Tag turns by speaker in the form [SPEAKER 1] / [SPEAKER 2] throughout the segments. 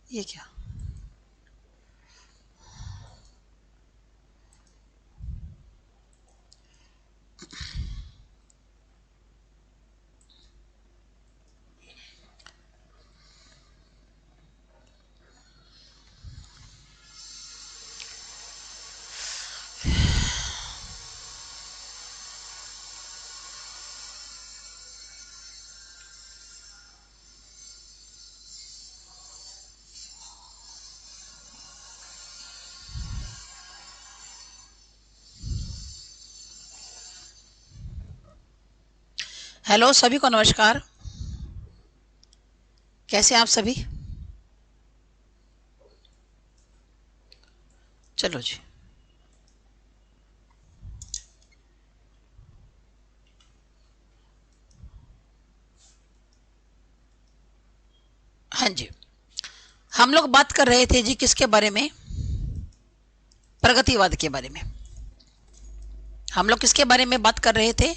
[SPEAKER 1] ये क्या? हेलो सभी को नमस्कार। कैसे हैं आप सभी? चलो जी। हाँ जी, हम लोग बात कर रहे थे जी किसके बारे में? प्रगतिवाद के बारे में। हम लोग किसके बारे में बात कर रहे थे?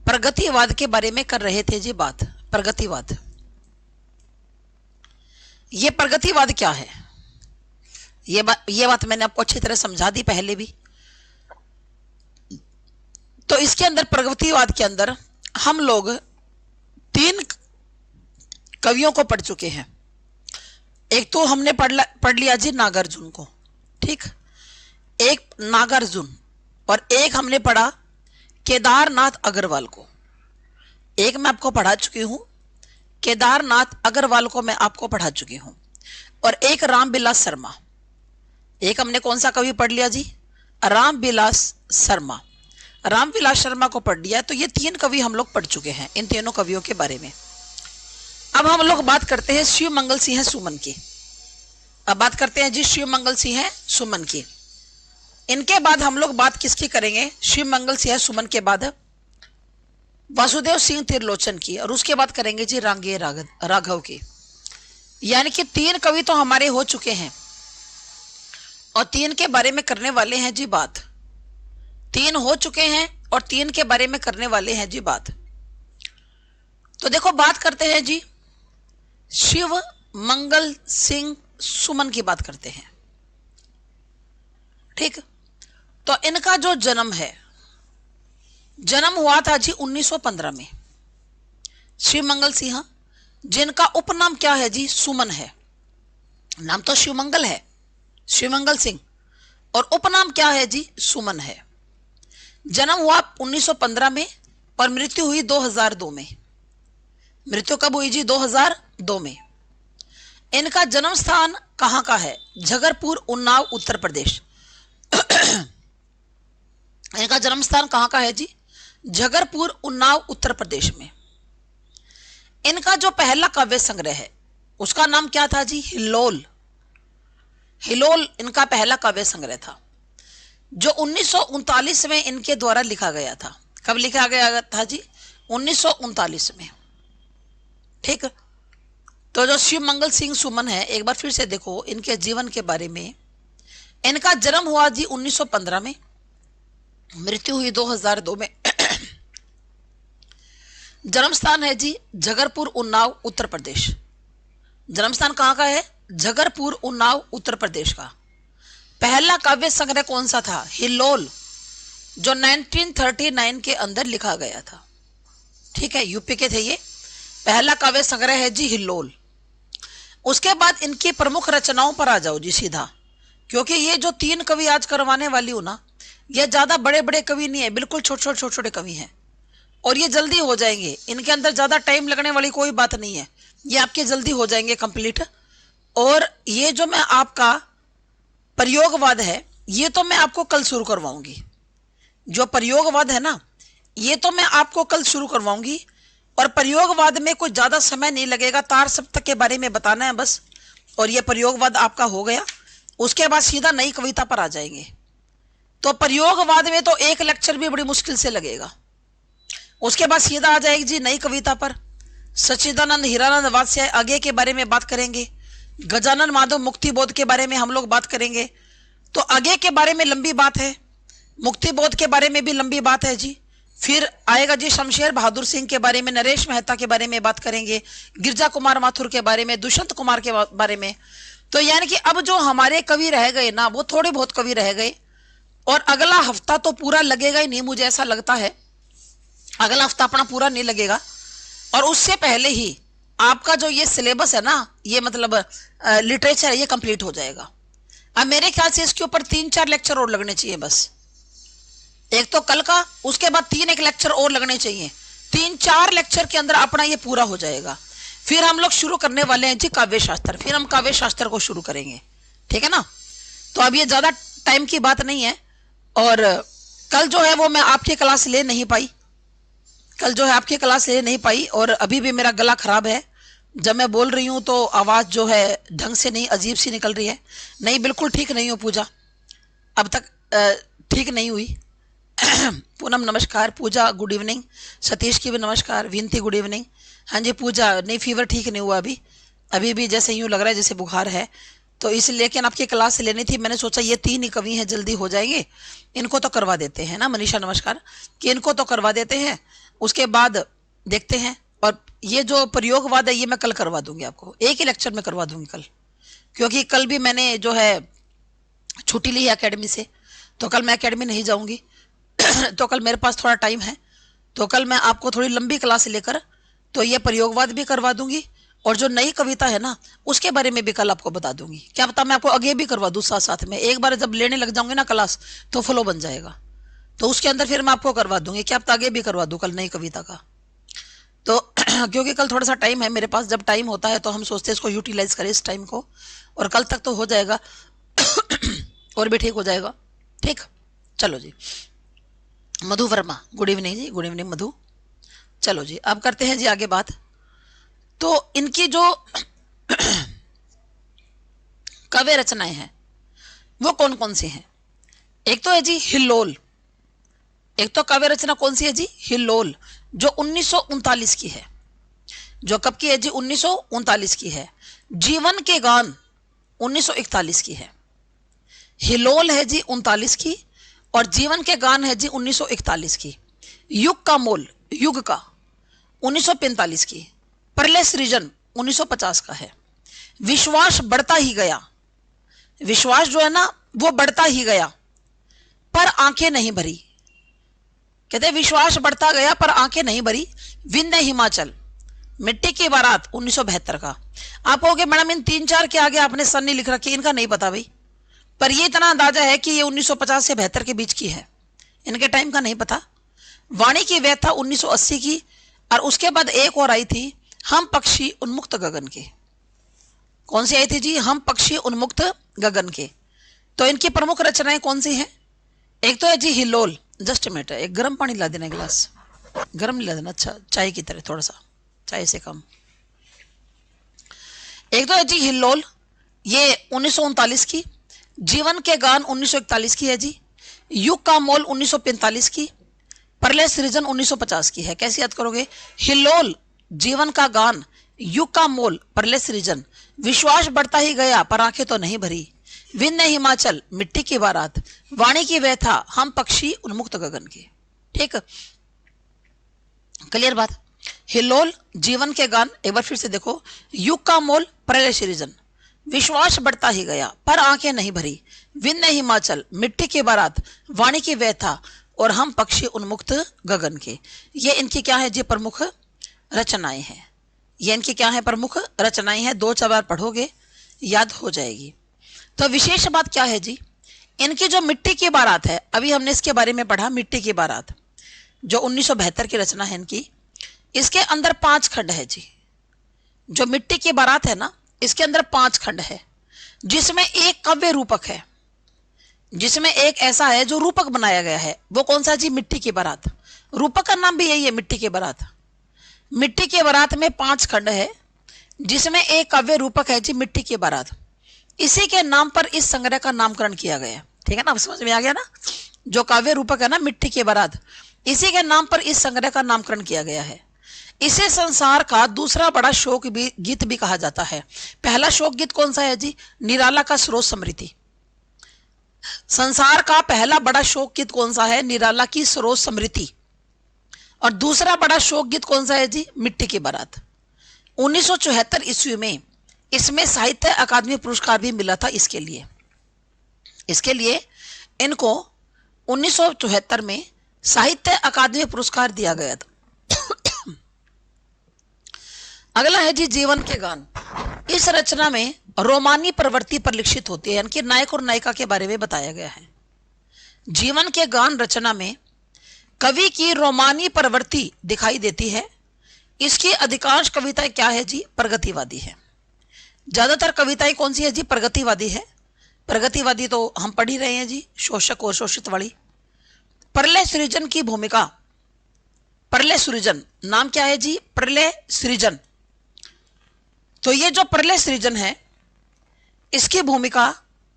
[SPEAKER 1] प्रगतिवाद के बारे में कर रहे थे जी बात। प्रगतिवाद, ये प्रगतिवाद क्या है? ये बात मैंने आपको अच्छी तरह समझा दी पहले भी। तो इसके अंदर, प्रगतिवाद के अंदर हम लोग 3 कवियों को पढ़ चुके हैं। एक तो हमने पढ़ लिया जी नागार्जुन को, ठीक, एक नागार्जुन, और एक हमने पढ़ा केदारनाथ अग्रवाल को। एक मैं आपको पढ़ा चुकी हूं, केदारनाथ अग्रवाल को मैं आपको पढ़ा चुकी हूं, और एक रामविलास शर्मा। एक हमने कौन सा कवि पढ़ लिया जी? रामविलास शर्मा। रामविलास शर्मा को पढ़ लिया। तो ये 3 कवि हम लोग पढ़ चुके हैं, इन तीनों कवियों के बारे में। अब हम लोग बात करते हैं शिव मंगल सिंह सुमन की। अब बात करते हैं जी शिव मंगल सिंह सुमन की। इनके बाद हम लोग बात किसकी करेंगे? शिव मंगल सिंह सुमन के बाद वासुदेव सिंह त्रिलोचन की, और उसके बाद करेंगे जी रांगे राघव की। यानी कि 3 कवि तो हमारे हो चुके हैं, और 3 के बारे में करने वाले हैं जी बात। 3 हो चुके हैं और 3 के बारे में करने वाले हैं जी बात। तो देखो, बात करते हैं जी शिव मंगल सिंह सुमन की बात करते हैं, ठीक। तो इनका जो जन्म है, जन्म हुआ था जी 1915 में। शिव मंगल सिंह, जिनका उपनाम क्या है जी? सुमन है। नाम तो शिव मंगल है, शिव मंगल सिंह, और उपनाम क्या है जी? सुमन है। जन्म हुआ 1915 में और मृत्यु हुई 2002 में। मृत्यु कब हुई जी? 2002 में। इनका जन्म स्थान कहां का है? झगरपुर, उन्नाव, उत्तर प्रदेश। इनका जन्म स्थान कहां का है जी? झगरपुर, उन्नाव, उत्तर प्रदेश में। इनका जो पहला काव्य संग्रह है उसका नाम क्या था जी? हिल्लोल। हिलोल इनका पहला काव्य संग्रह था, जो 1939 में इनके द्वारा लिखा गया था। कब लिखा गया था जी? 1939 में, ठीक। तो जो शिव मंगल सिंह सुमन है, एक बार फिर से देखो इनके जीवन के बारे में। इनका जन्म हुआ जी 1915 में, मृत्यु हुई 2002 में। जन्म स्थान है जी झगरपुर, उन्नाव, उत्तर प्रदेश। जन्म स्थान कहां का है? झगरपुर, उन्नाव, उत्तर प्रदेश का। पहला काव्य संग्रह कौन सा था? हिल्लोल, जो 1939 के अंदर लिखा गया था, ठीक है। यूपी के थे ये। पहला काव्य संग्रह है जी हिल्लोल। उसके बाद इनकी प्रमुख रचनाओं पर आ जाओ जी सीधा, क्योंकि ये जो 3 कवि आज करवाने वाली हूं ना, ये ज्यादा बड़े बड़े कवि नहीं है, बिल्कुल छोटे छोटे कवि हैं, और ये जल्दी हो जाएंगे। इनके अंदर ज्यादा टाइम लगने वाली कोई बात नहीं है, ये आपके जल्दी हो जाएंगे कंप्लीट। और ये जो मैं आपका प्रयोगवाद है, ये तो मैं आपको कल शुरू करवाऊंगी। जो प्रयोगवाद है ना, ये तो मैं आपको कल शुरू करवाऊंगी। और प्रयोगवाद में कोई ज्यादा समय नहीं लगेगा, तार सप्तक के बारे में बताना है बस, और ये प्रयोगवाद आपका हो गया। उसके बाद सीधा नई कविता पर आ जाएंगे। तो प्रयोगवाद में तो एक लेक्चर भी बड़ी मुश्किल से लगेगा। उसके बाद सीधा आ जाएगी जी नई कविता पर। सच्चिदानंद हीरानंद वात्स्याय आगे के बारे में बात करेंगे। गजानन माधव मुक्तिबोध के बारे में हम लोग बात करेंगे। तो आगे के बारे में लंबी बात है, मुक्तिबोध के बारे में भी लंबी बात है जी। फिर आएगा जी शमशेर बहादुर सिंह के बारे में, नरेश मेहता के बारे में बात करेंगे, गिरजा कुमार माथुर के बारे में, दुष्यंत कुमार के बारे में। तो यानी कि अब जो हमारे कवि रह गए ना, वो थोड़े बहुत कवि रह गए, और अगला हफ्ता तो पूरा लगेगा ही नहीं, मुझे ऐसा लगता है अगला हफ्ता अपना पूरा नहीं लगेगा। और उससे पहले ही आपका जो ये सिलेबस है ना, ये मतलब लिटरेचर है, ये कंप्लीट हो जाएगा। अब मेरे ख्याल से इसके ऊपर 3-4 लेक्चर और लगने चाहिए बस। एक तो कल का, उसके बाद 3 लेक्चर और लगने चाहिए। 3-4 लेक्चर के अंदर अपना ये पूरा हो जाएगा। फिर हम लोग शुरू करने वाले हैं जी काव्य शास्त्र। फिर हम काव्य शास्त्र को शुरू करेंगे, ठीक है ना। तो अब ये ज्यादा टाइम की बात नहीं है। और कल जो है वो मैं आपकी क्लास ले नहीं पाई, और अभी भी मेरा गला खराब है। जब मैं बोल रही हूं तो आवाज जो है ढंग से नहीं, अजीब सी निकल रही है। नहीं, बिल्कुल ठीक नहीं हो पूजा, अब तक ठीक नहीं हुई। पूनम नमस्कार, पूजा गुड इवनिंग, सतीश की भी नमस्कार, विनती गुड इवनिंग। हाँ जी पूजा, नहीं फीवर ठीक नहीं हुआ अभी भी जैसे यूं लग रहा है जैसे बुखार है, तो इसलिए। लेकिन आपकी क्लास लेनी थी, मैंने सोचा ये 3 ही कवि हैं, जल्दी हो जाएंगे, इनको तो करवा देते हैं ना। मनीषा नमस्कार, कि इनको तो करवा देते हैं, उसके बाद देखते हैं। और ये जो प्रयोगवाद है ये मैं कल करवा दूंगी आपको, एक ही लेक्चर में करवा दूंगी कल, क्योंकि कल भी मैंने जो है छुट्टी ली है एकेडमी से, तो कल मैं एकेडमी नहीं जाऊंगी। तो कल मेरे पास थोड़ा टाइम है, तो कल मैं आपको थोड़ी लंबी क्लास लेकर तो ये प्रयोगवाद भी करवा दूंगी, और जो नई कविता है ना उसके बारे में भी कल आपको बता दूंगी। क्या पता मैं आपको आगे भी करवा दूं साथ साथ में, एक बार जब लेने लग जाऊंगी ना क्लास तो फ्लो बन जाएगा, तो उसके अंदर फिर मैं आपको करवा दूंगी। क्या पता आगे भी करवा दूं कल नई कविता का। तो क्योंकि कल थोड़ा सा टाइम है मेरे पास, जब टाइम होता है तो हम सोचते हैं इसको यूटिलाइज करें इस टाइम को, और कल तक तो हो जाएगा और भी ठीक हो जाएगा। ठीक, चलो जी। मधु वर्मा गुड इवनिंग जी, गुड इवनिंग मधु। चलो जी अब करते हैं जी आगे बात। तो इनकी जो काव्य रचनाएं हैं वो कौन कौन सी हैं? एक तो है जी हिल्लोल। एक तो काव्य रचना कौन सी है जी? हिल्लोल, जो 1939 की है। जो कब की है जी? 1939 की है। जीवन के गान 1941 की है। हिलोल है जी 39 की, और जीवन के गान है जी 1941 की। युग का मोल, युग का 1945 की। प्रलय सृजन 1950 का है। विश्वास बढ़ता ही गया, विश्वास जो है ना वो बढ़ता ही गया, पर आंखें नहीं भरी। कहते विश्वास बढ़ता गया पर आंखें नहीं भरी। विंध्य हिमाचल, मिट्टी की बारात 1972 का। आप कहोगे मैडम इन 3-4 के आगे आपने सन नहीं लिख रखी, इनका नहीं पता भाई, पर ये इतना अंदाजा है कि ये 1950 से 72 के बीच की है, इनके टाइम का नहीं पता। वाणी की व्यथा 1980 की, और उसके बाद एक और आई थी हम पक्षी उन्मुक्त गगन के। कौन सी आई थी जी? हम पक्षी उन्मुक्त गगन के। तो इनकी प्रमुख रचनाएं कौन सी हैं? एक तो है जी हिल्लोल। जस्ट मिनट, एक गर्म पानी ला देना, गिलास गर्म ला देना, अच्छा चाय की तरह, थोड़ा सा चाय से कम। एक तो है जी हिल्लोल, ये 1939 की। जीवन के गान 1941 की है जी। युग का मोल 1945 की। प्रलय सृजन 1950 की है। कैसे याद करोगे? हिल्लोल, जीवन का गान, युग का मोल, प्रलय सृजन, विश्वास बढ़ता ही गया पर आंखें तो नहीं भरी, विंध्य हिमाचल, मिट्टी की बारात, वाणी की व्यथा, हम पक्षी उन्मुक्त गगन के। ठीक, क्लियर बात? हिल्लोल, जीवन के गान, एक बार फिर से देखो। युग का मोल, प्रलय सृजन, विश्वास बढ़ता ही गया पर आंखें नहीं भरी, विंध्य हिमाचल, मिट्टी की बारात, वाणी की व्यथा, और हम पक्षी उन्मुक्त गगन के। ये इनकी क्या है जी? प्रमुख रचनाएं हैं। ये इनकी क्या है? प्रमुख रचनाएं हैं। 2-4 बार पढ़ोगे याद हो जाएगी। तो विशेष बात क्या है जी? इनकी जो मिट्टी की बारात है, अभी हमने इसके बारे में पढ़ा, मिट्टी की बारात जो 1972 की रचना है इनकी, इसके अंदर 5 खंड है जी। जो मिट्टी की बारात है ना, इसके अंदर 5 खंड है, जिसमें एक काव्य रूपक है, जिसमें एक ऐसा है जो रूपक बनाया गया है। वो कौन सा जी? मिट्टी की बारात। रूपक का नाम भी यही है, मिट्टी की बारात। मिट्टी की बारात में 5 खंड है, जिसमें एक काव्य रूपक है जी, मिट्टी की बारात। इसी के नाम पर इस संग्रह का नामकरण किया गया। ठीक है ना, समझ में आ गया ना? जो काव्य रूपक है ना, मिट्टी की बारात, इसी के नाम पर इस संग्रह का नामकरण किया गया है। इसे संसार का दूसरा बड़ा शोक गीत भी कहा जाता है। पहला शोक गीत कौन सा है जी? निराला का स्रोत समृति। संसार का पहला बड़ा शोक गीत कौन सा है? निराला की स्रोत समृति। और दूसरा बड़ा शोक गीत कौन सा है जी? मिट्टी की बारात। 1974 ईस्वी में इसमें साहित्य अकादमी पुरस्कार भी मिला था इसके लिए इनको 1974 में साहित्य अकादमी पुरस्कार दिया गया था। अगला है जी जीवन के गान। इस रचना में रोमानी प्रवृत्ति परिलक्षित होती है, यानी कि नायक और नायिका के बारे में बताया गया है। जीवन के गान रचना में कवि की रोमानी प्रवृत्ति दिखाई देती है। इसकी अधिकांश कविताएं क्या है जी? प्रगतिवादी है। ज्यादातर कविताएं कौन सी है जी? प्रगतिवादी है। प्रगतिवादी तो हम पढ़ ही रहे हैं जी, शोषक और शोषित वाली। प्रलय सृजन की भूमिका, प्रलय सृजन नाम क्या है जी? प्रलय सृजन। तो ये जो प्रलय सृजन है इसकी भूमिका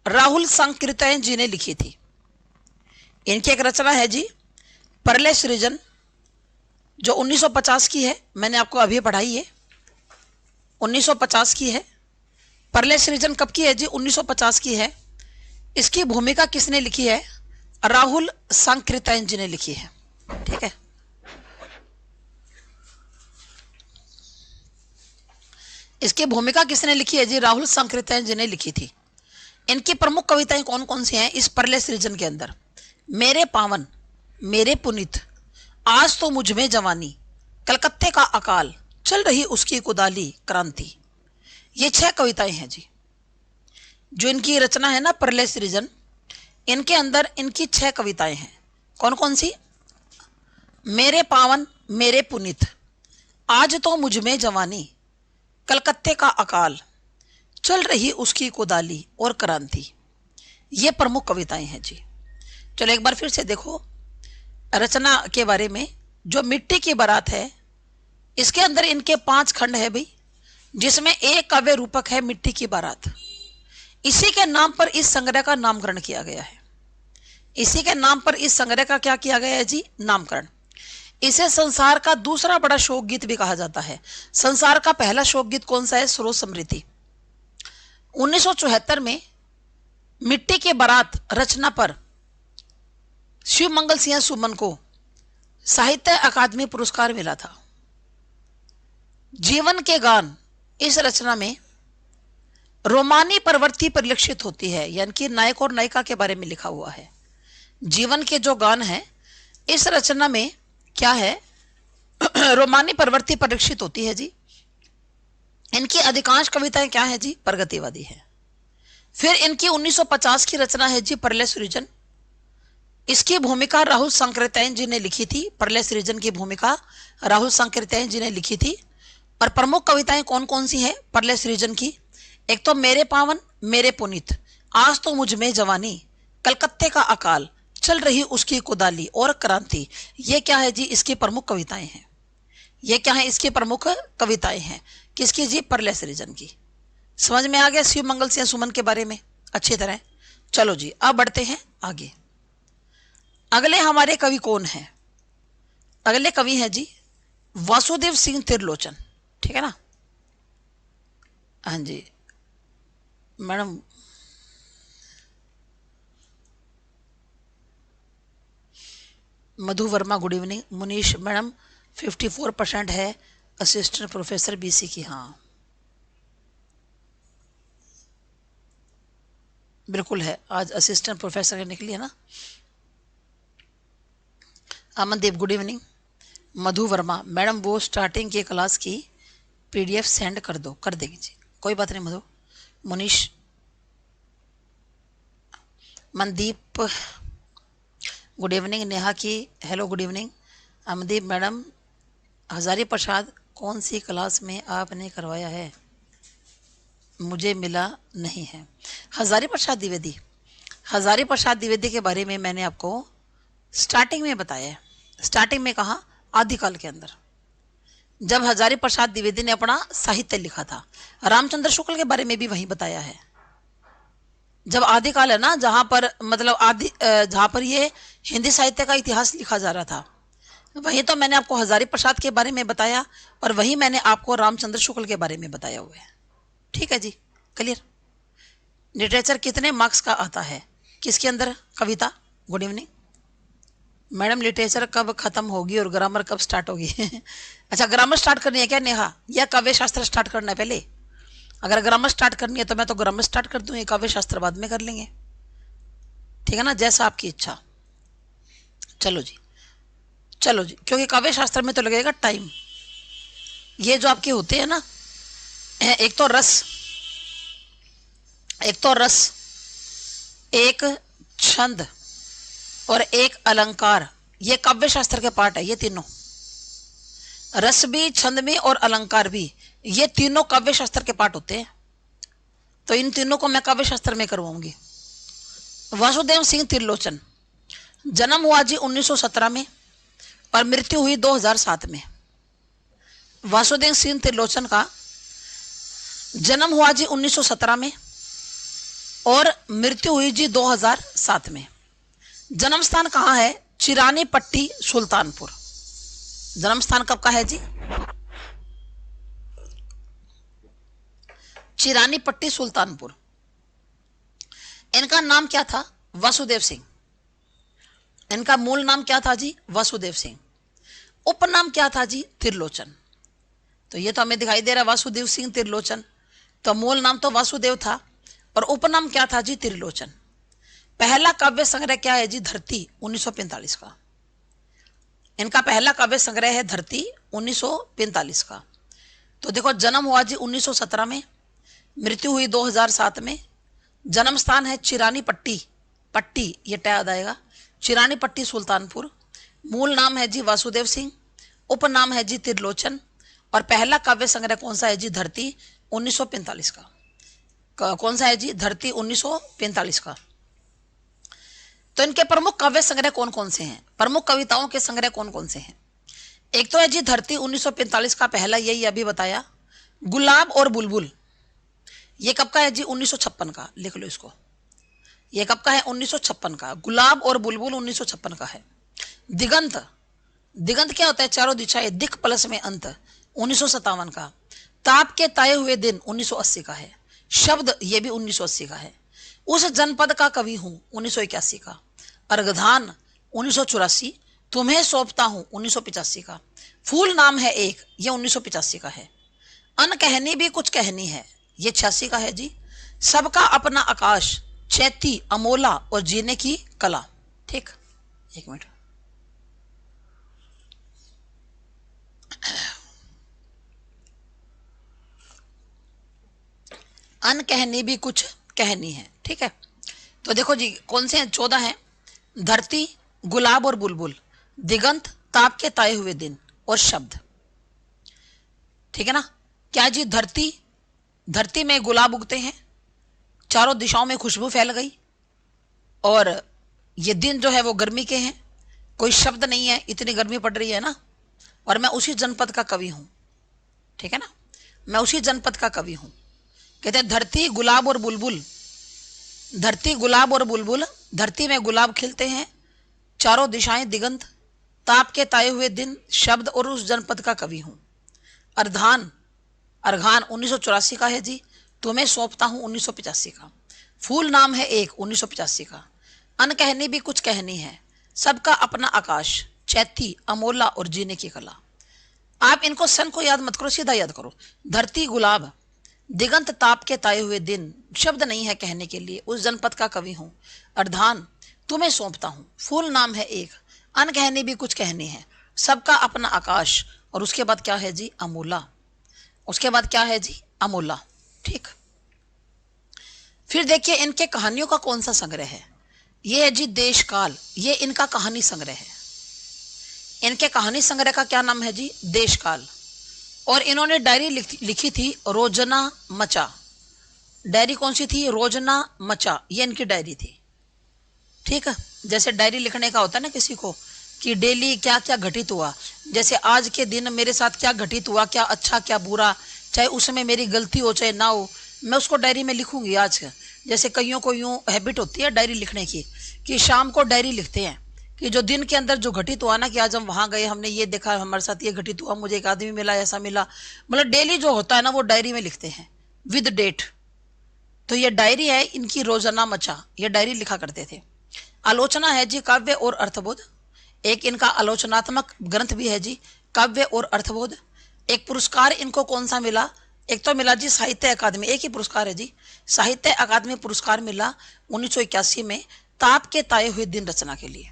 [SPEAKER 1] राहुल संकीर्तन जी ने लिखी थी। इनकी एक रचना है जी प्रलय सृजन, जो 1950 की है। मैंने आपको अभी पढ़ाई है, 1950 की है। प्रलय सृजन कब की है जी? 1950 की है। इसकी भूमिका किसने लिखी है? राहुल संकीर्तन जी ने लिखी है। ठीक है, इसकी भूमिका किसने लिखी है जी? राहुल संकीर्तन जी ने लिखी थी। इनकी प्रमुख कविताएं कौन कौन सी हैं इस प्रलय सृजन के अंदर? मेरे पावन, मेरे पुनीत, आज तो मुझ में जवानी, कलकत्ते का अकाल, चल रही उसकी कुदाली, क्रांति। ये 6 कविताएं हैं जी जो इनकी रचना है ना प्रलय सृजन। इनके अंदर इनकी 6 कविताएं हैं। कौन कौन सी? मेरे पावन, मेरे पुनीत, आज तो मुझ में जवानी, कलकत्ते का अकाल, चल रही उसकी कुदाली और क्रांति। ये प्रमुख कविताएं हैं जी। चलो एक बार फिर से देखो रचना के बारे में। जो मिट्टी की बारात है इसके अंदर इनके 5 खंड है भाई, जिसमें एक काव्य रूपक है मिट्टी की बारात। इसी के नाम पर इस संग्रह का नामकरण किया गया है। इसी के नाम पर इस संग्रह का क्या किया गया है जी? नामकरण। इसे संसार का दूसरा बड़ा शोक गीत भी कहा जाता है। संसार का पहला शोक गीत कौन सा है? स्रोत समृद्धि। 1974 में मिट्टी की बारात रचना पर शिव मंगल सिंह सुमन को साहित्य अकादमी पुरस्कार मिला था। जीवन के गान इस रचना में रोमानी प्रवृत्ति परिलक्षित होती है, यानी कि नायक और नायिका के बारे में लिखा हुआ है। जीवन के जो गान है इस रचना में क्या है? रोमानी प्रवृत्ति परिलक्षित होती है जी। इनकी अधिकांश कविताएं क्या है जी? प्रगतिवादी है। फिर इनकी 1950 की रचना है जी प्रलय सृजन। इसकी भूमिका राहुल संकीर्तन जी ने लिखी थी। प्रलय सृजन की भूमिका राहुल संकीर्तन जी ने लिखी थी। और प्रमुख कविताएं कौन कौन सी हैं प्रलय सृजन की? एक तो मेरे पावन, मेरे पुनीत, आज तो मुझ में जवानी, कलकत्ते का अकाल, चल रही उसकी कुदाली और क्रांति। ये क्या है जी? इसकी प्रमुख कविताएं हैं। ये क्या है? इसकी प्रमुख कविताएं हैं। किसकी जी? प्रलय सृजन की। समझ में आ गया शिव मंगल सिंह सुमन के बारे में अच्छी तरह? चलो जी अब बढ़ते हैं आगे। अगले हमारे कवि कौन है? अगले कवि हैं जी वासुदेव सिंह त्रिलोचन। ठीक है ना? हाँ जी madam, Madhu Verma good evening. Munish madam 54% है असिस्टेंट प्रोफेसर बीसी की। हाँ बिल्कुल है, आज असिस्टेंट प्रोफेसर निकली है ना। Amandeep good evening. Madhu Verma madam वो स्टार्टिंग की क्लास की PDF सेंड कर दो, कर देगी जी, कोई बात नहीं मधु। Munish, Mandeep good evening. नेहा की hello good evening. Amandeep madam Hazari Prasad कौन सी क्लास में आपने करवाया है? मुझे मिला नहीं है। हजारी प्रसाद द्विवेदी, हजारी प्रसाद द्विवेदी के बारे में मैंने आपको स्टार्टिंग में बताया है। स्टार्टिंग में कहा? आदिकाल के अंदर, जब हजारी प्रसाद द्विवेदी ने अपना साहित्य लिखा था। रामचंद्र शुक्ल के बारे में भी वही बताया है। जब आदिकाल है ना, जहां पर मतलब जहां पर ये हिंदी साहित्य का इतिहास लिखा जा रहा था, वही तो मैंने आपको हजारी प्रसाद के बारे में बताया और वही मैंने आपको रामचंद्र शुक्ल के बारे में बताया हुआ है। ठीक है जी, क्लियर। लिटरेचर कितने मार्क्स का आता है? किसके अंदर? कविता। Good evening. मैडम लिटरेचर कब खत्म होगी और ग्रामर कब स्टार्ट होगी? अच्छा, ग्रामर स्टार्ट करनी है क्या नेहा, या काव्य शास्त्र स्टार्ट करना है पहले? अगर ग्रामर स्टार्ट करनी है तो मैं तो ग्रामर स्टार्ट कर दूं, ये काव्य शास्त्र बाद में कर लेंगे, ठीक है ना, जैसा आपकी इच्छा। चलो जी, चलो जी, क्योंकि काव्य शास्त्र में तो लगेगा टाइम। ये जो आपके होते हैं ना, एक तो रस, एक छंद और एक अलंकार, ये काव्य शास्त्र के पार्ट है। ये तीनों, रस भी, छंद भी और अलंकार भी, ये तीनों काव्य शास्त्र के पार्ट होते हैं। तो इन तीनों को मैं काव्य शास्त्र में करवाऊंगी। वासुदेव सिंह त्रिलोचन, जन्म हुआ जी 1917 में और मृत्यु हुई 2007 में। वासुदेव सिंह त्रिलोचन का जन्म हुआ जी 1917 में और मृत्यु हुई जी 2007 में। जन्म स्थान कहाँ है? चिरानी पट्टी, सुल्तानपुर। जन्म स्थान कब का है जी? चिरानी पट्टी, सुल्तानपुर। इनका नाम क्या था? वासुदेव सिंह। इनका मूल नाम क्या था जी? वासुदेव सिंह। उपनाम क्या था जी? त्रिलोचन। तो ये तो हमें दिखाई दे रहा है वासुदेव सिंह त्रिलोचन, तो मूल नाम तो वासुदेव था और उपनाम क्या था जी? त्रिलोचन। पहला काव्य संग्रह क्या है जी? धरती, 1945 का। इनका पहला काव्य संग्रह है धरती, 1945 का। तो देखो, जन्म हुआ जी 1917 में, मृत्यु हुई 2007 में। जन्म स्थान है चिरानी पट्टी, पट्टी ये टै याद आएगा, चिरानी पट्टी, सुल्तानपुर। मूल नाम है जी वासुदेव सिंह, उपनाम है जी त्रिलोचन। और पहला काव्य संग्रह कौन सा है जी? धरती, 1945 का। कौन सा है जी? धरती, 1945 का। तो इनके प्रमुख काव्य संग्रह कौन कौन से हैं? प्रमुख कविताओं के संग्रह कौन कौन से हैं? एक तो है जी धरती, 1945 का पहला, यही अभी बताया। गुलाब और बुलबुल, ये कब का है जी? 1956 का। लिख लो इसको, ये कब का है? 1956 का। गुलाब और बुलबुल 1956 का है। दिगंत, दिगंत क्या होता है? चारों दिशाएं, दिक प्लस में अंत, 1957 का। ताप के ताए हुए दिन, 1980 का है। शब्द, ये भी 1980 का है। उस जनपद का कवि हूं, 1981 का। अर्घधान, 1984। तुम्हें सौंपता हूं, 1985 का। फूल नाम है एक, ये 1985 का है। अन कहनी भी कुछ कहनी है, ये 86 का है जी। सबका अपना आकाश, चैती, अमोला और जीने की कला। ठीक, एक मिनट। अन कहनी भी कुछ कहनी है, ठीक है। तो देखो जी, कौन से हैं? 14 हैं। धरती, गुलाब और बुलबुल, दिगंत, ताप के ताए हुए दिन और शब्द, ठीक है ना। क्या जी? धरती, धरती में गुलाब उगते हैं, चारों दिशाओं में खुशबू फैल गई, और ये दिन जो है वो गर्मी के हैं, कोई शब्द नहीं है, इतनी गर्मी पड़ रही है ना। और मैं उसी जनपद का कवि हूं, ठीक है ना, मैं उसी जनपद का कवि हूं। कहते हैं धरती, गुलाब और बुलबुल, धरती, गुलाब और बुलबुल, धरती में गुलाब खिलते हैं, चारों दिशाएं दिगंत, ताप के ताए हुए दिन, शब्द, और उस जनपद का कवि हूं। अर्धान, अर्घान 1984 का है जी। तुम्हें सौंपता हूं, 1985 का। फूल नाम है एक, 1985 का। अन कहनी भी कुछ कहनी है, सबका अपना आकाश, चैती, अमोला और जीने की कला। आप इनको सन को याद मत करो, सीधा याद करो। धरती, गुलाब, दिगंत, ताप के ताए हुए दिन, शब्द नहीं है कहने के लिए, उस जनपद का कवि हूं। अर्धान, तुम्हें सौंपता हूं, फूल नाम है एक, अन कहनी भी कुछ कहनी है, सबका अपना आकाश, और उसके बाद क्या है जी? अमोला। उसके बाद क्या है जी? अमोला। ठीक, फिर देखिए इनके कहानियों का कौन सा संग्रह है? ये है जी देश काल, ये इनका कहानी संग्रह है। इनके कहानी संग्रह का क्या नाम है जी? देश काल। और इन्होंने डायरी लिखी थी, रोजना मचा। डायरी कौन सी थी? रोजना मचा, ये इनकी डायरी थी। ठीक है, जैसे डायरी लिखने का होता है ना किसी को, कि डेली क्या क्या घटित हुआ, जैसे आज के दिन मेरे साथ क्या घटित हुआ, क्या अच्छा क्या बुरा, चाहे उसमें मेरी गलती हो चाहे ना हो, मैं उसको डायरी में लिखूंगी आज का। जैसे कईयों को यूं हैबिट होती है डायरी लिखने की, कि शाम को डायरी लिखते हैं कि जो दिन के अंदर जो घटित हुआ ना, कि आज हम वहां गए, हमने ये देखा, हमारे साथ ये घटित हुआ, मुझे एक आदमी मिला, ऐसा मिला, मतलब डेली जो होता है ना वो डायरी में लिखते हैं विद डेट। तो ये डायरी है इनकी, रोजाना मचा, ये डायरी लिखा करते थे। आलोचना है जी काव्य और अर्थबोध, एक इनका आलोचनात्मक ग्रंथ भी है जी, काव्य और अर्थबोध। एक पुरस्कार इनको कौन सा मिला? एक तो मिला जी साहित्य अकादमी, एक ही पुरस्कार है जी, साहित्य अकादमी पुरस्कार मिला 1981 में ताप के ताए हुए दिन रचना के लिए।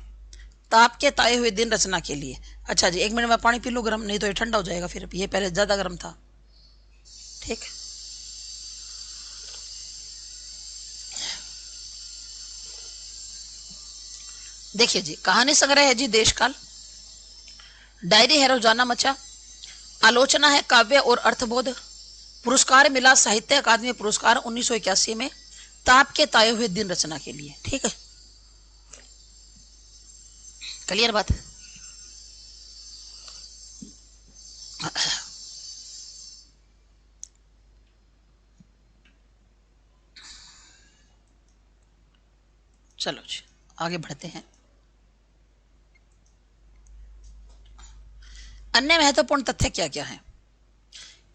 [SPEAKER 1] ताप के ताए हुए दिन रचना के लिए। अच्छा जी, 1 मिनट में पानी पी लो गर्म, नहीं तो ये ठंडा हो जाएगा फिर, ये पहले ज्यादा गर्म था। ठीक, देखिए जी, कहानी संग्रह है जी देशकाल, डायरी है रोजाना मचा, आलोचना है काव्य और अर्थबोध, पुरस्कार मिला साहित्य अकादमी पुरस्कार 1981 में ताप के ताए हुए दिन रचना के लिए। ठीक है, क्लियर बात? चलो जी आगे बढ़ते हैं। अन्य महत्वपूर्ण तथ्य क्या क्या है?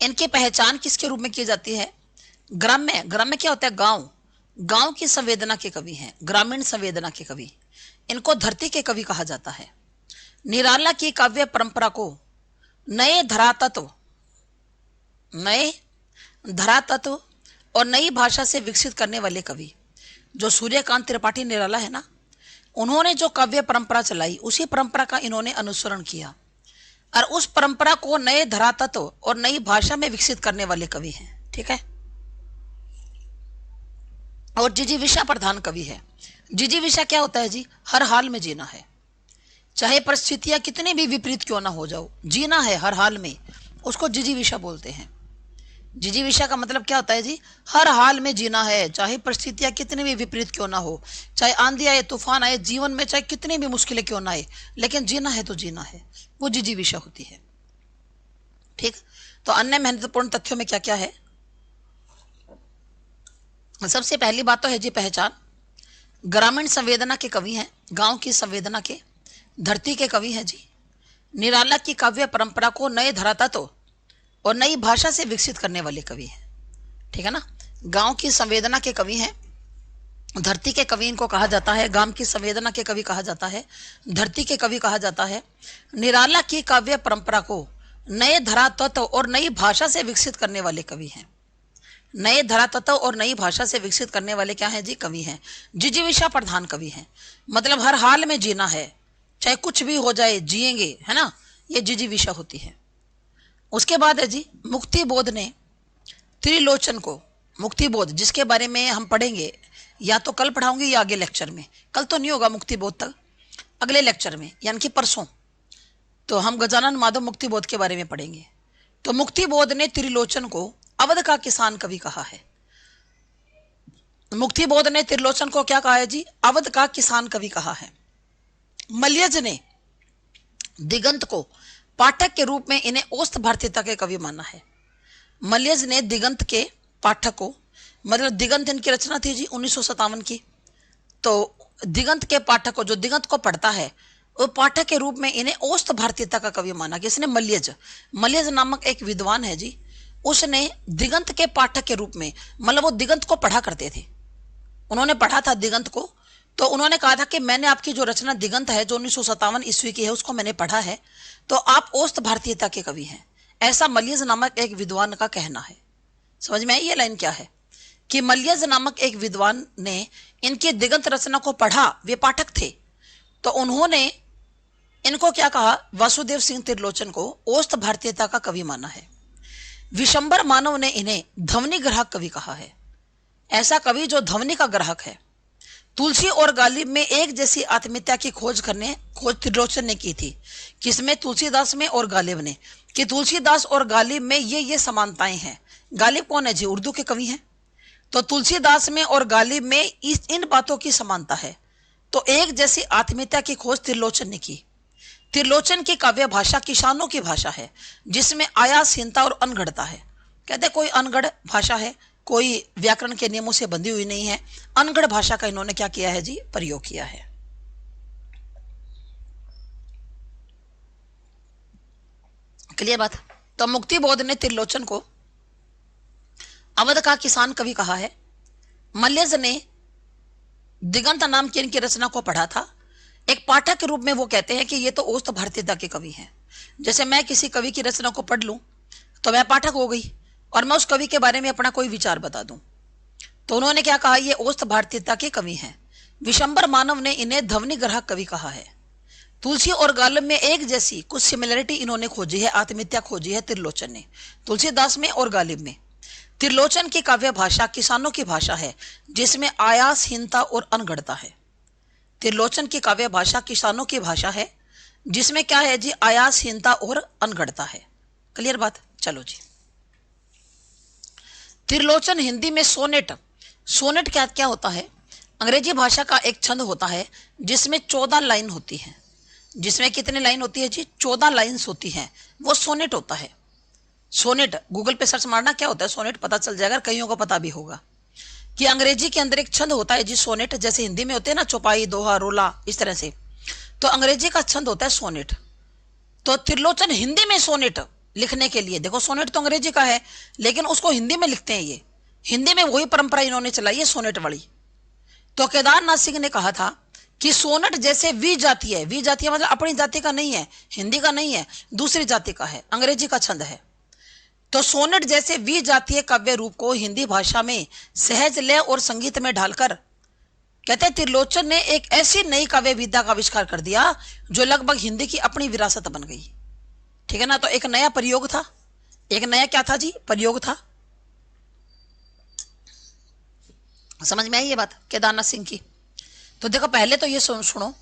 [SPEAKER 1] इनकी पहचान किसके रूप में की जाती है? ग्राम्य, ग्राम्य क्या होता है? गांव, गांव की संवेदना के कवि हैं, ग्रामीण संवेदना के कवि। इनको धरती के कवि कहा जाता है। निराला की काव्य परंपरा को नए धरातत्व, नए धरातत्व और नई भाषा से विकसित करने वाले कवि जो सूर्यकांत त्रिपाठी निराला है ना, उन्होंने जो काव्य परंपरा चलाई उसी परंपरा का इन्होंने अनुसरण किया और उस परंपरा को नए धरातत्व और नई भाषा में विकसित करने वाले कवि हैं। ठीक है, और जिजीविषा प्रधान कवि है। जिजीविषा क्या होता है जी? हर हाल में जीना है, चाहे परिस्थितियां कितनी भी विपरीत क्यों ना हो जाओ, जीना है हर हाल में, उसको जिजीविषा बोलते हैं। जिजीविषा का मतलब क्या होता है जी? हर हाल में जीना है, चाहे परिस्थितियां कितनी भी विपरीत क्यों ना हो, चाहे आंधी आए तूफान आए जीवन में, चाहे कितनी भी मुश्किलें क्यों ना आए, लेकिन जीना है तो जीना है, वो जिजीविषा होती है। ठीक, तो अन्य महत्वपूर्ण तथ्यों में क्या क्या है? सबसे पहली बात तो है जी पहचान, ग्रामीण संवेदना के कवि हैं, गांव की संवेदना के, धरती के कवि हैं जी। निराला की काव्य परंपरा को नए धरातत्व और नई भाषा से विकसित करने वाले कवि हैं। ठीक है ना, गांव की संवेदना के कवि हैं, धरती के कवि इनको कहा जाता है, गांव की संवेदना के कवि कहा जाता है, धरती के कवि कहा जाता है। निराला की काव्य परंपरा को नए धरातत्व और नई भाषा से विकसित करने वाले कवि हैं। नए धरातत्व और नई भाषा से विकसित करने वाले क्या है जी? कवि हैं। जिजीविषा प्रधान कवि हैं, मतलब हर हाल में जीना है, चाहे कुछ भी हो जाए जिएंगे, है ना, ये जिजीविषा होती है। उसके बाद है जी मुक्ति बोध ने त्रिलोचन को, मुक्ति बोध जिसके बारे में हम पढ़ेंगे, या तो कल पढ़ाऊंगी या आगे लेक्चर में, कल तो नहीं होगा मुक्ति बोध तक, अगले लेक्चर में यानी कि परसों तो हम गजानन माधव मुक्ति बोध के बारे में पढ़ेंगे। तो मुक्ति बोध ने त्रिलोचन को अवध का किसान कवि कहा है। मुक्ति बोध ने त्रिलोचन को क्या कहा है जी? अवध का किसान कवि कहा है। मलयज ने दिगंत को पाठक के रूप में इन्हें औस्त भारतीयता के कवि माना है। मलयज ने दिगंत के पाठक को, मतलब दिगंत इनकी रचना थी जी 1957 की, तो दिगंत के पाठक को, जो दिगंत को पढ़ता है, वो पाठक के रूप में इन्हें औस्त भारतीयता का कवि माना। किसने? मलयज। मलयज नामक एक विद्वान है जी, उसने दिगंत के पाठक के रूप में, मतलब वो दिगंत को पढ़ा करते थे, उन्होंने पढ़ा था दिगंत को, तो उन्होंने कहा था कि मैंने आपकी जो रचना दिगंत है जो 1957 ईस्वी की है उसको मैंने पढ़ा है, तो आप औस्त भारतीयता के कवि हैं, ऐसा मलयज नामक एक विद्वान का कहना है। समझ में आई ये लाइन क्या है? कि मलयज नामक एक विद्वान ने इनकी दिगंत रचना को पढ़ा, वे पाठक थे, तो उन्होंने इनको क्या कहा? वासुदेव सिंह त्रिलोचन को औस्त भारतीयता का कवि माना है। विशंबर मानव ने इन्हें ध्वनि ग्राहक कवि कहा है, ऐसा कवि जो ध्वनि का ग्राहक है। तुलसी और गालिब में एक जैसी आत्मीयता की खोज त्रिलोचन ने की थी। किसमें? तुलसीदास में और गालिब ने, कि तुलसीदास और गालिब में ये समानताएं हैं। गालिब कौन है जी? उर्दू के कवि हैं। तो तुलसीदास में और गालिब में इन बातों की समानता है, तो एक जैसी आत्मीयता की खोज त्रिलोचन ने की। त्रिलोचन की काव्य भाषा किसानों की भाषा है, जिसमें आयासहीनता और अनगढ़ता है। कहते कोई अनगढ़ भाषा है, कोई व्याकरण के नियमों से बंधी हुई नहीं है, अनगढ़ भाषा का इन्होंने क्या किया है जी? प्रयोग किया है। क्लियर बात? तो मुक्ति बोध ने त्रिलोचन को अवध का किसान कवि कहा है। मलयज ने दिगंत नाम की इनकी रचना को पढ़ा था। एक पाठक के रूप में वो कहते हैं कि ये तो औसत भारतीयता के कवि हैं। जैसे मैं किसी कवि की रचना को पढ़ लूं तो मैं पाठक हो गई और मैं उस कवि के बारे में अपना कोई विचार बता दूं। तो उन्होंने क्या कहा, ये औसत भारतीयता के कवि हैं। विशंबर मानव ने इन्हें ध्वनि ग्राहक कवि कहा है। तुलसी और गालिब में एक जैसी कुछ सिमिलरिटी इन्होंने खोजी है, आत्मीयता खोजी है त्रिलोचन ने, तुलसीदास में और गालिब में। त्रिलोचन की काव्य भाषा किसानों की भाषा है जिसमें आयासहीनता और अनगढ़ता है। त्रिलोचन की काव्य भाषा किसानों की भाषा है जिसमें क्या है जी, आयासहीनता और अनगढ़ता है। क्लियर बात। चलो जी, त्रिलोचन हिंदी में सोनेट। सोनेट क्या क्या होता है? अंग्रेजी भाषा का एक छंद होता है जिसमें 14 लाइन होती है। जिसमें कितनी लाइन होती है जी? 14 लाइन्स होती हैं, वो सोनेट होता है। सोनेट गूगल पे सर्च मारना क्या होता है सोनेट, पता चल जाएगा। कईयों को पता भी होगा कि अंग्रेजी के अंदर एक छंद होता है जी सोनेट। जैसे हिंदी में होते हैं ना चौपाई, दोहा, रोला, इस तरह से, तो अंग्रेजी का छंद होता है सोनेट। तो त्रिलोचन हिंदी में सोनेट लिखने के लिए, देखो सोनेट तो अंग्रेजी का है लेकिन उसको हिंदी में लिखते हैं। ये हिंदी में वही परंपरा इन्होंने चलाई है सोनेट वाली। तो केदारनाथ सिंह ने कहा था कि सोनेट जैसे वी जाति है। वी जाति है मतलब अपनी जाति का नहीं है, हिंदी का नहीं है, दूसरी जाति का है, अंग्रेजी का छंद है। तो सोनेट जैसे वी जातीय काव्य रूप को हिंदी भाषा में सहज लय और संगीत में ढालकर, कहते हैं त्रिलोचन ने एक ऐसी नई काव्य विद्या का आविष्कार कर दिया जो लगभग हिंदी की अपनी विरासत बन गई। ठीक है ना। तो एक नया प्रयोग था, एक नया क्या था जी? प्रयोग था। समझ में आई ये बात केदारनाथ सिंह की? तो देखो पहले तो ये सुनो,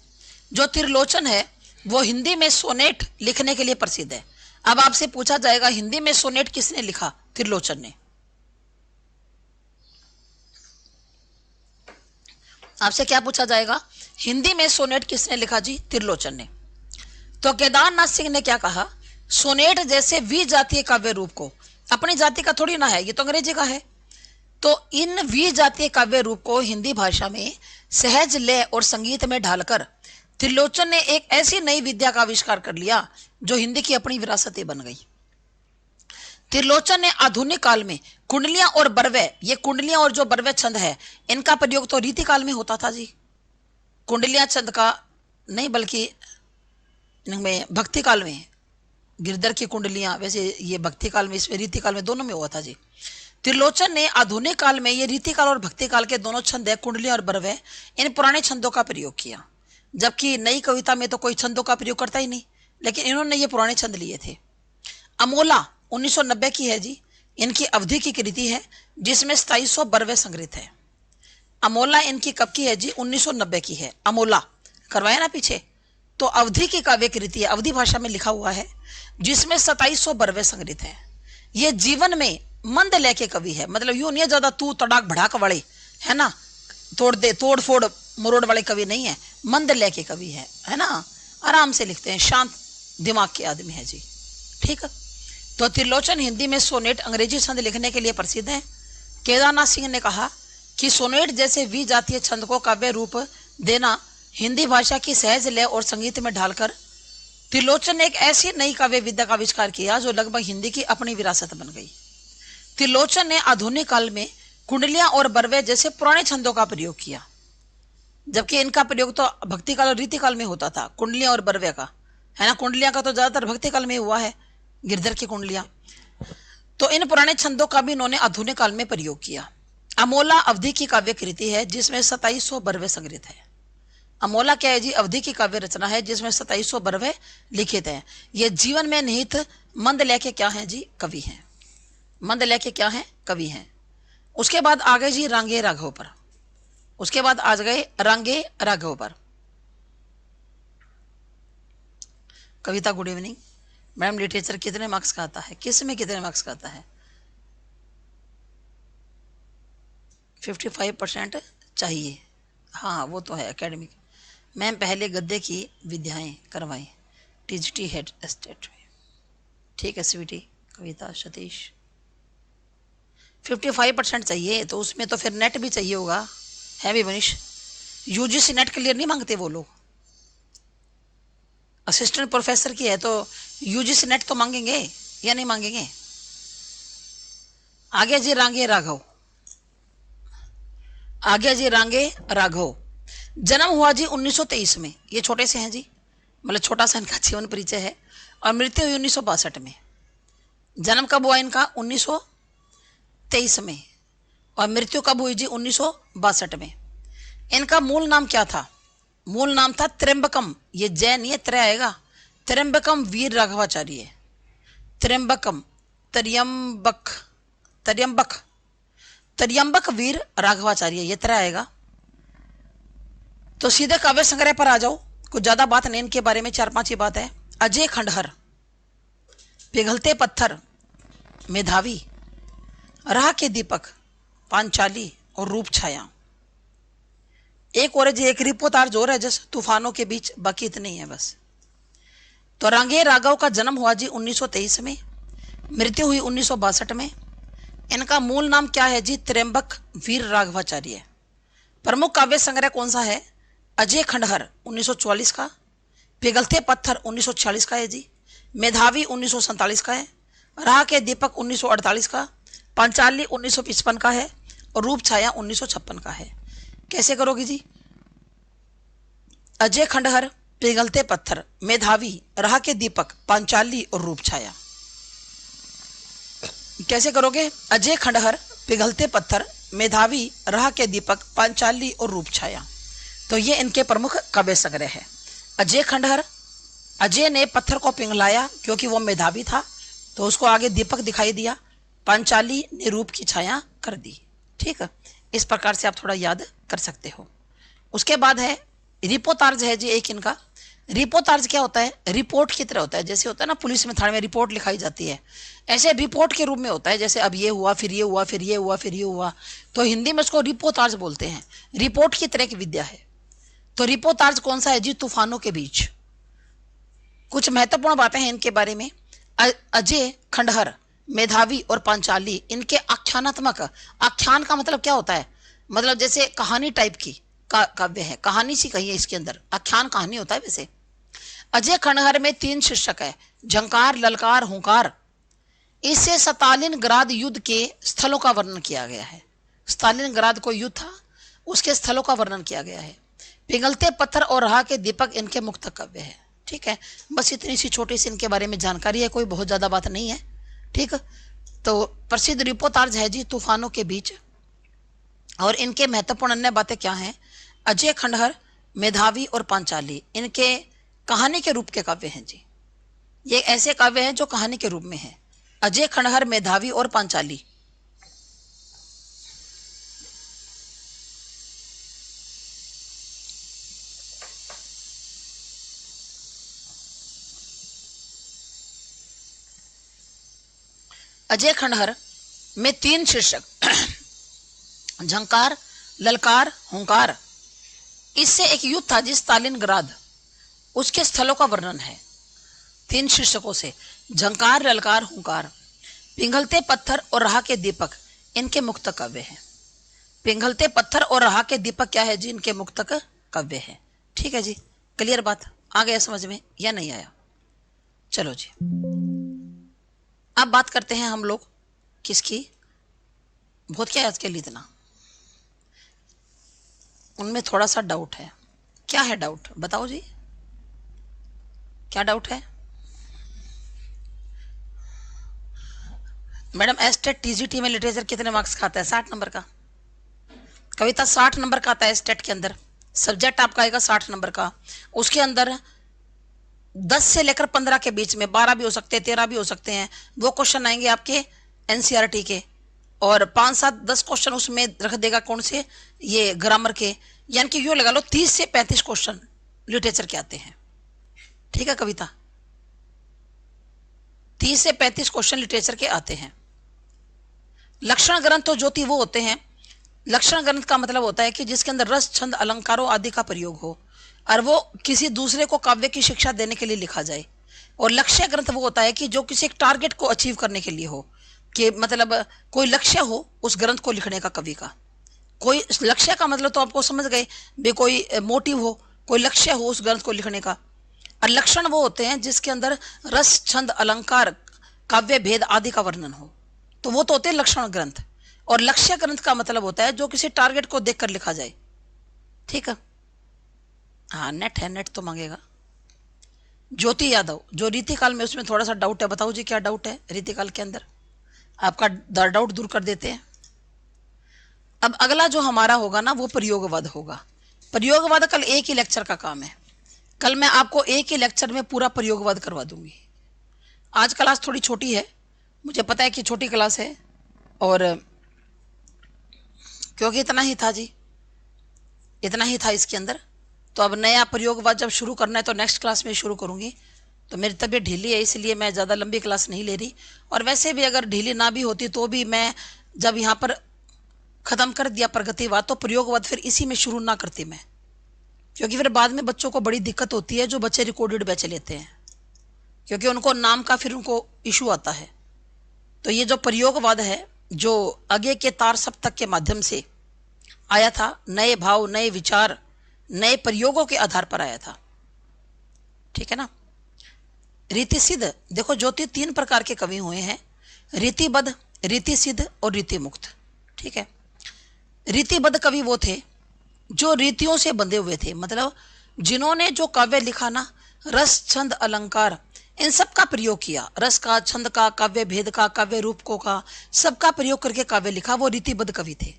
[SPEAKER 1] जो त्रिलोचन है वो हिंदी में सोनेट लिखने के लिए प्रसिद्ध है। अब आपसे पूछा जाएगा हिंदी में सोनेट किसने लिखा? त्रिलोचन ने। आपसे क्या पूछा जाएगा? हिंदी में सोनेट किसने लिखा जी? त्रिलोचन ने। तो केदारनाथ सिंह ने क्या कहा? सोनेट जैसे वी जातीय काव्य रूप को, अपनी जाति का थोड़ी ना है, ये तो अंग्रेजी का है। तो इन वी जातीय काव्य रूप को हिंदी भाषा में सहज लय और संगीत में ढालकर त्रिलोचन ने एक ऐसी नई विद्या का आविष्कार कर लिया जो हिंदी की अपनी विरासत बन गई। त्रिलोचन ने आधुनिक काल में कुंडलियां और बरवे, ये कुंडलियां और जो बरवे छंद है इनका प्रयोग तो रीति काल में होता था जी। कुंडलियां छंद का नहीं बल्कि भक्ति काल में, गिरधर की कुंडलियां, वैसे ये भक्ति काल में, इसमें रीति काल में, दोनों में हुआ था जी। त्रिलोचन ने आधुनिक काल में ये रीति काल और भक्ति काल के दोनों छंद है, कुंडलियां और बरवे, इन पुराने छंदों का प्रयोग किया। जबकि नई कविता में तो कोई छंदों का प्रयोग करता ही नहीं, लेकिन इन्होंने ये पुराने छंद लिए थे। अमोला 1990 की है जी, इनकी अवधि की कृति है जिसमें 2700 बरवे संग्रहित है। अमोला इनकी कब की है जी? 1990 की है। अमोला करवाया ना पीछे, तो अवधि की काव्य कृति है, अवधि भाषा में लिखा हुआ है जिसमें 2700 बरवे संग्रहित है। ये जीवन में मंद लय के कवि है, मतलब यूं नहीं ज्यादा तू तड़ाक भड़ाक वाले, है ना, तोड़ फोड़ मरोड़ वाले कवि नहीं है, मंद लय के कवि है ना, आराम से लिखते हैं, शांत दिमाग के आदमी है जी। ठीक है। तो त्रिलोचन हिंदी में सोनेट अंग्रेजी छंद लिखने के लिए प्रसिद्ध है। केदारनाथ सिंह ने कहा कि सोनेट जैसे वी जातीय छंद को काव्य रूप देना हिंदी भाषा की सहज लय और संगीत में ढालकर त्रिलोचन ने एक ऐसी नई काव्य विद्या का आविष्कार किया जो लगभग हिंदी की अपनी विरासत बन गई। त्रिलोचन ने आधुनिक काल में कुंडलियां और बरवे जैसे पुराने छंदों का प्रयोग किया, जबकि इनका प्रयोग तो भक्ति काल और रीति काल में होता था, कुंडलियां और बरवे का, है ना। कुंडलियां का तो ज्यादातर भक्ति काल में हुआ है, गिरधर की कुंडलियां। तो इन पुराने छंदों का भी इन्होंने आधुनिक काल में प्रयोग किया। अमोला अवधि की काव्य कृति है जिसमें 2700 बरवे संग्रहित है। अमोला क्या है जी? अवधि की काव्य रचना है जिसमें 2700 बरवे लिखित हैं। ये जीवन में निहित मंद लय के क्या हैं जी? कवि हैं। मंद लय के क्या हैं? कवि हैं। उसके बाद आ गए जी रांगे राघव पर। उसके बाद आ गए रांगे राघव पर। कविता गुड इवनिंग मैडम। लिटरेचर कितने मार्क्स का आता है? किस में कितने मार्क्स का आता है? 55% चाहिए। हाँ वो तो है एकेडमिक। मैम पहले गद्दे की विद्याएं करवाएं टीजीटी हेड एस्टेट में। ठीक है स्वीटी। कविता सतीश 55% चाहिए, तो उसमें तो फिर नेट भी चाहिए होगा, है भी मनीष। यूजीसी नेट क्लियर नहीं मांगते वो लोग, असिस्टेंट प्रोफेसर की है तो यूजीसी नेट तो मांगेंगे या नहीं मांगेंगे। आगे जी रांगे राघव। आगे जी रांगे राघव जन्म हुआ जी 1923 में, ये छोटे से हैं जी, मतलब छोटा सा इनका जीवन परिचय है। और मृत्यु हुई 1962 में। जन्म कब हुआ इनका? 1923 में। और मृत्यु कब हुई जी? 1962 में। इनका मूल नाम क्या था? मूल नाम था त्र्यंबकम, ये जैन, ये त्रय आएगा, त्र्यंबकम वीर राघवाचार्य। त्र्यंबकम, त्र्यंबक, त्र्यंबक, त्र्यंबक वीर राघवाचार्य, ये त्रय आएगा। तो सीधे काव्य संग्रह पर आ जाओ, कुछ ज्यादा बात नहीं इनके बारे में, 4-5 ही बात है। अजय खंडहर, पिघलते पत्थर, मेधावी, राह के दीपक, पांचाली और रूप छाया। एक और जी, एक रिपोतार जोर है जैसे तूफानों के बीच, बाकी इतनी है बस। तो रांगे राघव का जन्म हुआ जी 1923 में, मृत्यु हुई 1962 में। इनका मूल नाम क्या है जी? त्र्यंबक वीर राघवाचार्य। प्रमुख काव्य संग्रह कौन सा है? अजय खंडहर 1944 का, पिघलते पत्थर 1946 का है जी, मेधावी 1947 का है, राह के दीपक 1948 का, पांचाली 1955 का है और रूप छाया 1956 का है। कैसे करोगे जी? अजय खंडहर, पिघलते पत्थर, मेधावी, राह के दीपक, पांचाली और रूप छाया। कैसे करोगे? अजय खंडहर, पिघलते पत्थर, मेधावी, राह के दीपक, पांचाली और रूप छाया। तो ये इनके प्रमुख काव्य संग्रह है। अजय खंडहर, अजय ने पत्थर को पिघलाया क्योंकि वो मेधावी था, तो उसको आगे दीपक दिखाई दिया। पांचाली ने रूप की छाया कर दी। ठीक है, इस प्रकार से आप थोड़ा याद कर सकते हो। उसके बाद है रिपोतार्ज है जी एक इनका। रिपोतार्ज क्या होता है? रिपोर्ट की तरह होता है, जैसे होता है ना पुलिस में थाने में रिपोर्ट लिखाई जाती है, ऐसे रिपोर्ट के रूप में होता है। जैसे अब ये हुआ, फिर ये हुआ, फिर ये हुआ, फिर ये हुआ, तो हिंदी में इसको रिपोतार्ज बोलते हैं। रिपोर्ट की तरह की विद्या है। तो रिपोतार्ज कौन सा है जी? तूफानों के बीच। कुछ महत्वपूर्ण बातें हैं इनके बारे में। अजय खंडहर, मेधावी और पांचाली, इनके आख्यानात्मक, आख्यान का मतलब क्या होता है? मतलब जैसे कहानी टाइप की काव्य है, कहानी सी कही है इसके अंदर, आख्यान कहानी होता है वैसे। अजय खंडहर में 3 शीर्षक है, झंकार, ललकार, हुंकार। इससे स्टालिनग्राद युद्ध के स्थलों का वर्णन किया गया है। स्टालिनग्राद को युद्ध था, उसके स्थलों का वर्णन किया गया है। पिघलते पत्थर और राह के दीपक इनके मुक्त काव्य है। ठीक है, बस इतनी सी छोटी सी इनके बारे में जानकारी है, कोई बहुत ज्यादा बात नहीं है। ठीक, तो प्रसिद्ध रिपोतार्ज है जी तूफानों के बीच। और इनके महत्वपूर्ण अन्य बातें क्या हैं? अजय खंडहर, मेधावी और पांचाली, इनके कहानी के रूप के काव्य हैं जी। ये ऐसे काव्य हैं जो कहानी के रूप में है। अजय खंडहर, मेधावी और पांचाली। अजय खंडहर में 3 शीर्षक, झंकार, ललकार, हुंकार। इससे एक युद्ध था जिस स्टालिनग्राद, उसके स्थलों का वर्णन है 3 शीर्षकों से। झंकार, ललकार, हुंकार। पिघलते पत्थर और राह के दीपक इनके मुक्त काव्य है। पिघलते पत्थर और राह के दीपक क्या है जी? इनके मुक्त काव्य है। ठीक है जी, क्लियर बात आ गया समझ में या नहीं आया? चलो जी, अब बात करते हैं हम लोग किसकी? बहुत क्या आज के लिए इतना, उनमें थोड़ा सा डाउट है। क्या है डाउट? बताओ जी, क्या डाउट है? मैडम एस्टेट टीजीटी में लिटरेचर कितने मार्क्स खाता है? 60 नंबर का। कविता 60 नंबर का आता है एस्टेट के अंदर। सब्जेक्ट आपका आएगा 60 नंबर का। उसके अंदर 10 से लेकर 15 के बीच में, 12 भी हो सकते हैं, 13 भी हो सकते हैं, वो क्वेश्चन आएंगे आपके एनसीईआरटी के। और 5, 7, 10 क्वेश्चन उसमें रख देगा कौन से? ये ग्रामर के। यानी कि यूं लगा लो 30 से 35 क्वेश्चन लिटरेचर के आते हैं। ठीक है कविता, 30 से 35 क्वेश्चन लिटरेचर के आते हैं। लक्षण ग्रंथ तो ज्योति वो होते हैं, लक्षण ग्रंथ का मतलब होता है कि जिसके अंदर रस, छंद, अलंकारों आदि का प्रयोग हो और वो किसी दूसरे को काव्य की शिक्षा देने के लिए लिखा जाए। और लक्ष्य ग्रंथ वो होता है कि जो किसी एक टारगेट को अचीव करने के लिए हो, कि मतलब कोई लक्ष्य हो उस ग्रंथ को लिखने का कवि का। कोई लक्ष्य का मतलब तो आपको समझ गए भी, कोई मोटिव हो, कोई लक्ष्य हो उस ग्रंथ को लिखने का। और लक्षण वो होते हैं जिसके अंदर रस, छंद, अलंकार, काव्य भेद आदि का वर्णन हो, तो वो तो होते हैं लक्षण ग्रंथ। और लक्ष्य ग्रंथ का मतलब होता है जो किसी टारगेट को देखकर लिखा जाए। ठीक है, हाँ नेट है, नेट तो मांगेगा। ज्योति यादव, जो रीतिकाल में, उसमें थोड़ा सा डाउट है, बताओ जी क्या डाउट है रीतिकाल के अंदर, आपका डाउट दूर कर देते हैं। अब अगला जो हमारा होगा ना वो प्रयोगवाद होगा। प्रयोगवाद कल एक ही लेक्चर का काम है, कल मैं आपको एक ही लेक्चर में पूरा प्रयोगवाद करवा दूंगी। आज क्लास थोड़ी छोटी है, मुझे पता है कि छोटी क्लास है, और क्योंकि इतना ही था जी, इतना ही था इसके अंदर। तो अब नया प्रयोगवाद जब शुरू करना है तो नेक्स्ट क्लास में शुरू करूंगी। तो मेरी तबीयत ढीली है इसलिए मैं ज़्यादा लंबी क्लास नहीं ले रही, और वैसे भी अगर ढीली ना भी होती तो भी मैं जब यहाँ पर ख़त्म कर दिया प्रगतिवाद तो प्रयोगवाद फिर इसी में शुरू ना करती मैं, क्योंकि फिर बाद में बच्चों को बड़ी दिक्कत होती है जो बच्चे रिकॉर्डेड बैच लेते हैं, क्योंकि उनको नाम का फिर उनको इशू आता है। तो ये जो प्रयोगवाद है, जो आगे के तार सप्तक के माध्यम से आया था, नए भाव, नए विचार, नए प्रयोगों के आधार पर आया था, ठीक है ना। रीति सिद्ध, देखो ज्योति तीन प्रकार के कवि हुए हैं, रीतिबद्ध, रीति सिद्ध और रीति मुक्त, ठीक है। रीतिबद्ध कवि वो थे जो रीतियों से बंधे हुए थे, मतलब जिन्होंने जो काव्य लिखा ना, रस छंद अलंकार इन सब का प्रयोग किया, रस का, छंद का, काव्य भेद का, काव्य रूपकों का, सबका प्रयोग करके काव्य लिखा, वो रीतिबद्ध कवि थे।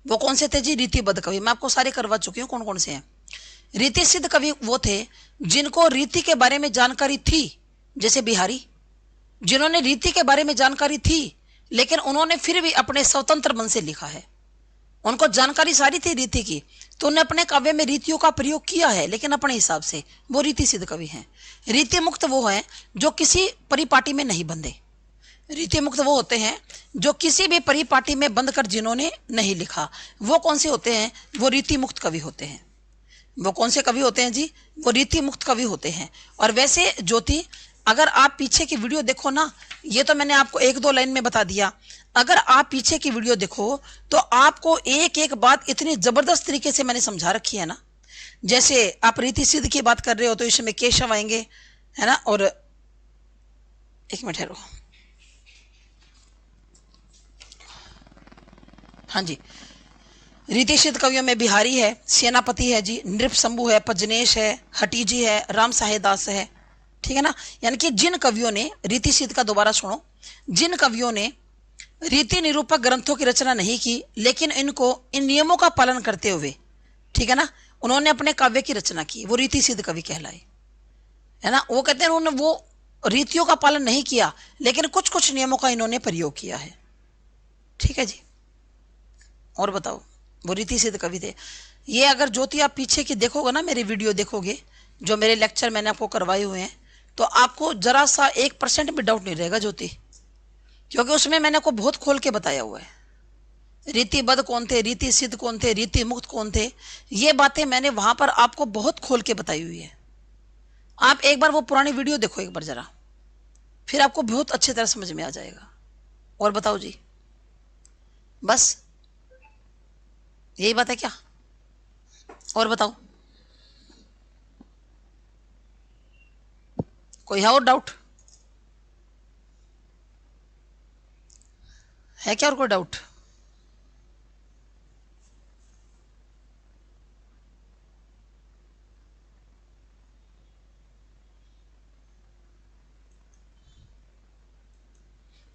[SPEAKER 1] वो कौन से थे जी? रीतिबद्ध कवि। मैं आपको सारे करवा चुकी हूँ कौन कौन से हैं। रीति सिद्ध कवि वो थे जिनको रीति के बारे में जानकारी थी, जैसे बिहारी, जिन्होंने रीति के बारे में जानकारी थी लेकिन उन्होंने फिर भी अपने स्वतंत्र मन से लिखा है। उनको जानकारी सारी थी रीति की, तो उन्होंने अपने काव्य में रीतियों का प्रयोग किया है लेकिन अपने हिसाब से, वो रीति सिद्ध कवि हैं। रीति मुक्त वो है जो किसी परिपाटी में नहीं बंधे। रीति मुक्त वो होते हैं जो किसी भी परिपाटी में बंध कर जिन्होंने नहीं लिखा, वो कौन से होते हैं? वो रीति मुक्त कवि होते हैं। वो कौन से कवि होते हैं जी? वो रीति मुक्त कवि होते हैं। और वैसे ज्योति, अगर आप पीछे की वीडियो देखो ना, ये तो मैंने आपको एक दो लाइन में बता दिया, अगर आप पीछे की वीडियो देखो तो आपको एक एक बात इतनी जबरदस्त तरीके से मैंने समझा रखी है ना। जैसे आप रीति सिद्ध की बात कर रहे हो तो इसमें केशव आएंगे, है ना। और एक मिनट ठहरो, हाँ जी, रीति सिद्ध कवियों में बिहारी है, सेनापति है जी, नृप शंभु है, पजनेश है, हटीजी है, राम साहेदास है, ठीक है ना। यानी कि जिन कवियों ने, रीति सिद्ध का दोबारा सुनो, जिन कवियों ने रीति निरूपक ग्रंथों की रचना नहीं की लेकिन इनको, इन नियमों का पालन करते हुए, ठीक है ना, उन्होंने अपने काव्य की रचना की, वो रीति सिद्ध कवि कहलाए, है ना। वो कहते हैं उन्होंने वो रीतियों का पालन नहीं किया लेकिन कुछ कुछ नियमों का इन्होंने प्रयोग किया है, ठीक है जी। और बताओ, वो रीति सिद्ध कवि थे ये। अगर ज्योति आप पीछे की देखोगे ना, मेरी वीडियो देखोगे, जो मेरे लेक्चर मैंने आपको करवाए हुए हैं, तो आपको जरा सा 1% भी डाउट नहीं रहेगा ज्योति, क्योंकि उसमें मैंने आपको बहुत खोल के बताया हुआ है। रीतिबद्ध कौन थे, रीति सिद्ध कौन थे, रीति मुक्त कौन थे, ये बातें मैंने वहां पर आपको बहुत खोल के बताई हुई है। आप एक बार वो पुरानी वीडियो देखो एक बार जरा, फिर आपको बहुत अच्छी तरह समझ में आ जाएगा। और बताओ जी, बस यही बात है क्या? और बताओ, कोई है और डाउट? है क्या और कोई डाउट?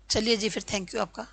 [SPEAKER 1] चलिए जी, फिर थैंक यू आपका।